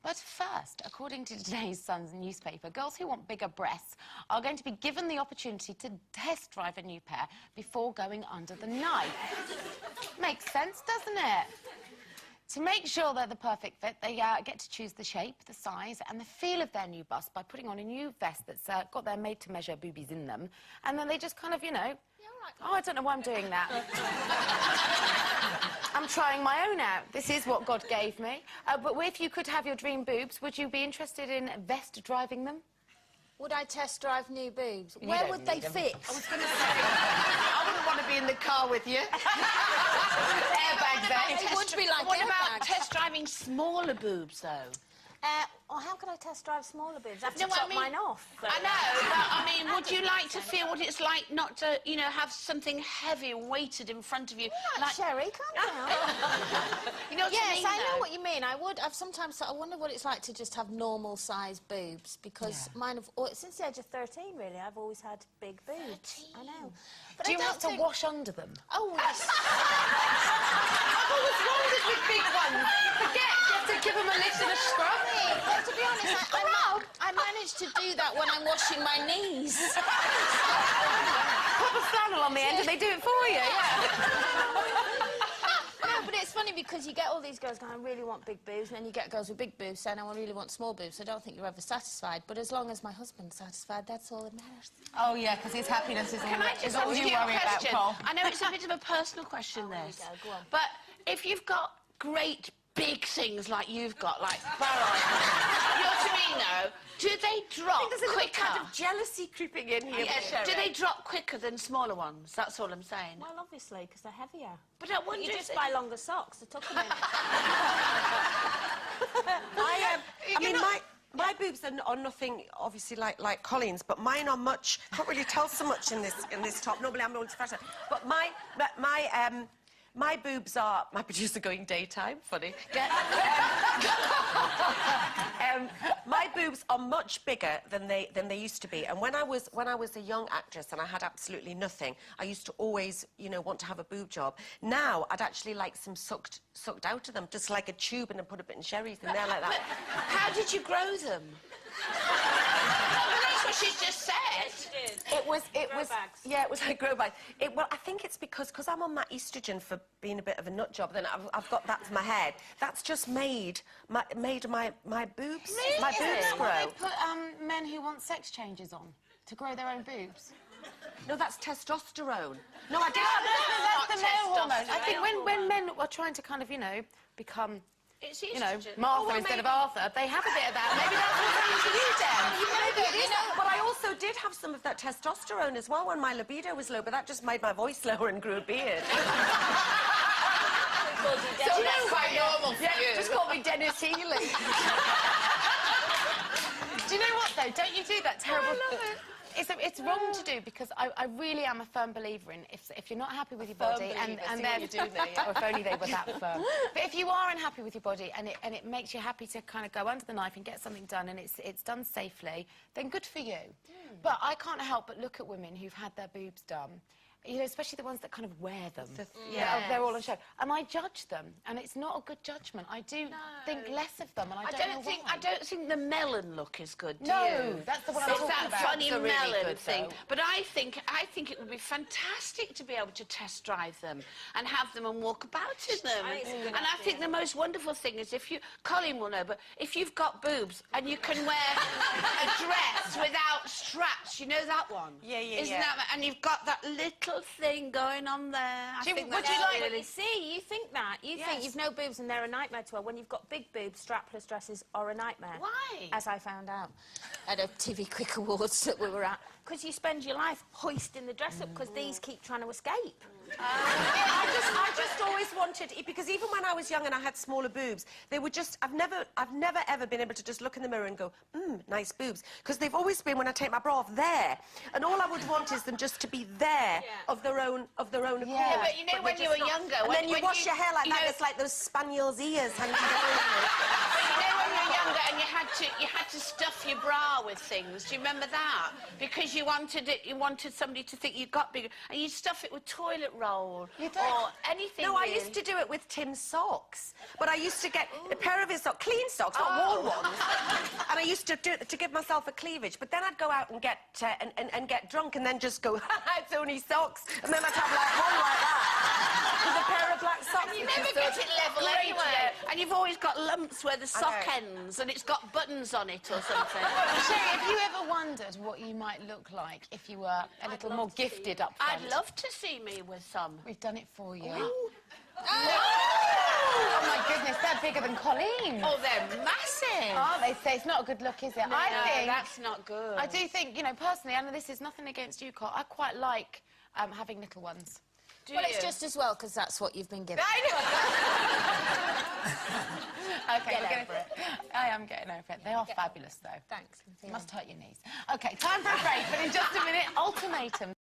But first, according to today's Sun's newspaper, girls who want bigger breasts are going to be given the opportunity to test drive a new pair before going under the knife. Makes sense, doesn't it? To make sure they're the perfect fit, they get to choose the shape, the size and the feel of their new bust by putting on a new vest that's got their made-to-measure boobies in them. And then they just kind of, you know... Yeah, right. Oh, I don't know why I'm doing that. I'm trying my own out. This is what God gave me. But if you could have your dream boobs, would you be interested in vest driving them? Would I test drive new boobs? Where would they fit? I was going to say, I wouldn't want to be in the car with you. Airbags there. It would be like What airbags. about test driving smaller boobs, though? Or how can I test drive smaller boobs? I have to chop mine off. I know, but I mean, would you like to feel what it's like not to, you know, have something heavy weighted in front of you? Like Sherry, calm down. You know what I mean, Yes, I know what you mean. I wonder what it's like to just have normal-sized boobs, because mine have... since the age of 13, really, I've always had big boobs. 13? I know. But Do you want to wash under them? Oh, yes. I've always wondered with big ones. Forget, you have to give them a lift and a scrub. Well, to be honest, I managed to do that when I'm washing my knees. Put a flannel on the end and they do it for you, No, but it's funny because you get all these girls going, I really want big boobs, and then you get girls with big boobs saying, I really want small boobs. I don't think you're ever satisfied. But as long as my husband's satisfied, that's all that matters. Oh, yeah, because his happiness is Can I just all ask you you a worry about, question? Paul. I know it's a bit of a personal question, this. Go on. But if you've got great big things like you've got, like Baron, you know what I mean, though? Do they drop There's a little quicker? kind of jealousy creeping in here. Do they drop quicker than smaller ones? That's all I'm saying. Well, obviously, because they're heavier. But I wonder You if just buy longer socks to tuck them in. I mean, my boobs are nothing, obviously, like Colleen's, but mine are much... Can't really tell so much in this top. Normally, I'm always fatter. But my boobs are... My producer going daytime, funny. My boobs are much bigger than they used to be. And when I was a young actress and I had absolutely nothing, I used to always, you know, want to have a boob job. Now, I'd actually like some sucked out of them, just like a tube, and then put a bit in Sherry's in there like that. How did you grow them? Well, that's what she just said. It was like grow bags. Well, I think it's because I'm on my estrogen for being a bit of a nut job. Then I've got that to my head. That's just made my boobs. Really? My boobs grow. They put men who want sex changes on to grow their own boobs. No, that's testosterone. No, I didn't. That's the male hormone. I think when men are trying to kind of, you know, become... It's you know, estrogen. Martha instead of Arthur, they have a bit of that. Maybe that's what's happening to you, Dan. But I also did have some of that testosterone as well when my libido was low, but that just made my voice lower and grew a beard. So that's quite normal for you. Just call me Dennis Healy. Do you know what, though? Don't you do that terrible... I love it. It's wrong to do, because I really am a firm believer in if you're not happy with your body and then you do there, or if only they were that firm. But if you are unhappy with your body and it makes you happy to kind of go under the knife and get something done and it's done safely, then good for you. But I can't help but look at women who've had their boobs done. You know, especially the ones that kind of wear them. They're all on show. And I judge them, and it's not a good judgment. I do think less of them, and I don't know why. I don't think the melon look is good, do you? No, that's the one I'm talking that about. funny That's melon really good, thing. though. But I think it would be fantastic to be able to test drive them and have them and walk about in them. And I think the most wonderful thing is if you... Colleen will know, but if you've got boobs and you can wear a dress without straps, you know that one? Isn't that... And you've got that little thing going on there. Would you like... You see, you think that. You think you've no boobs and they're a nightmare to wear. When you've got big boobs, strapless dresses are a nightmare. Why? As I found out at a TV Quick Awards that we were at. Because you spend your life hoisting the dress up because these keep trying to escape. I just always wanted, because even when I was young and I had smaller boobs, they were just, I've never ever been able to just look in the mirror and go, nice boobs, because they've always been, when I take my bra off, there. And all I would want is them just to be there of their own accord. Yeah, but you know, when you were younger... And then you wash your hair like that, it's like those spaniel's ears hanging down. You know, when you were younger and you had to stuff your bra with things. Do you remember that? Because you wanted somebody to think you got bigger, and you stuff it with toilet roll or anything. No, really. I used to do it with Tim's socks, but I used to get a pair of his socks, clean socks, not worn ones, and I used to do it to give myself a cleavage. But then I'd go out and get get drunk, and then just go, it's only socks, and then I'd have like one like that with a pair of black socks. You never get it level anyway. And you've always got lumps where the sock ends, and it's got buttons on it or something. Sherry, have you ever wondered what you might look like if you were a little more gifted up front? I'd love to see me with some. We've done it for you. Oh, my goodness, they're bigger than Colleen. Oh, they're massive. Oh, they say it's not a good look, is it? No, I think that's not good. I do think, you know, personally, Anna, this is nothing against you, Col. I quite like having little ones. Well, it's just as well, because that's what you've been given. I know. OK, we're going to... I am getting over it. They are fabulous, though. Thanks. Must hurt your knees. OK, time for a break, but in just a minute, ultimatum.